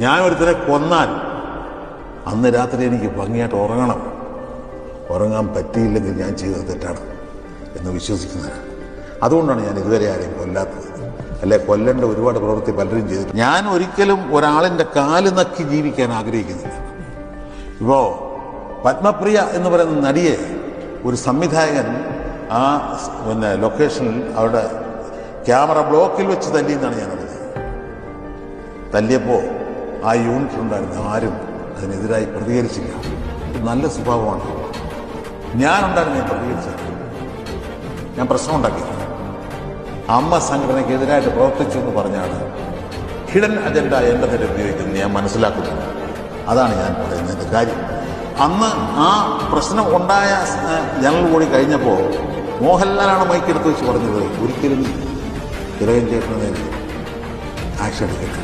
ഞാൻ ഒരുത്തരെ കൊന്നാൽ അന്ന് രാത്രി എനിക്ക് ഭംഗിയായിട്ട് ഉറങ്ങണം. ഉറങ്ങാൻ പറ്റിയില്ലെങ്കിൽ ഞാൻ ചെയ്തത് തെറ്റാണ് എന്ന് വിശ്വസിക്കുന്നതാണ്. അതുകൊണ്ടാണ് ഞാൻ ഇതുവരെ ആരെയും കൊല്ലാത്തത്. അല്ലെ, കൊല്ലേണ്ട ഒരുപാട് പ്രവൃത്തി പലരും ചെയ്തു. ഞാൻ ഒരിക്കലും ഒരാളിൻ്റെ കാല് നക്കി ജീവിക്കാൻ ആഗ്രഹിക്കുന്നില്ല. ഇപ്പോൾ പത്മപ്രിയ എന്ന് പറയുന്ന നടിയെ ഒരു സംവിധായകൻ ആ ലൊക്കേഷനിൽ അവിടെ ക്യാമറ ബ്ലോക്കിൽ വെച്ച് തല്ലിയെന്നാണ് ഞാൻ അറിഞ്ഞത്. തല്ലിയപ്പോൾ ആ യൂണിറ്റിലുണ്ടായിരുന്ന ആരും അതിനെതിരായി പ്രതികരിച്ചില്ല. നല്ല സ്വഭാവമാണ്. ഞാനുണ്ടായിരുന്നു, ഞാൻ പ്രതികരിച്ചത്. ഞാൻ പ്രശ്നമുണ്ടാക്കി. അമ്മ സംഘടനയ്ക്കെതിരായിട്ട് പ്രവർത്തിച്ചു എന്ന് പറഞ്ഞാണ് ഹിഡൻ അജണ്ട എൻ്റെ നേരെ ഉപയോഗിക്കുന്നത് ഞാൻ മനസ്സിലാക്കുന്നു. അതാണ് ഞാൻ പറയുന്നതിൻ്റെ കാര്യം. അന്ന് ആ പ്രശ്നം ഉണ്ടായ ജനറൽ ബോഡി കഴിഞ്ഞപ്പോൾ മോഹൻലാലാണ് മൈക്കെടുത്ത് വെച്ച് പറഞ്ഞത്, ഒരിക്കലും തിലകൻ ചേട്ടന് നേരെ ആക്ഷൻ എടുക്കരുത്.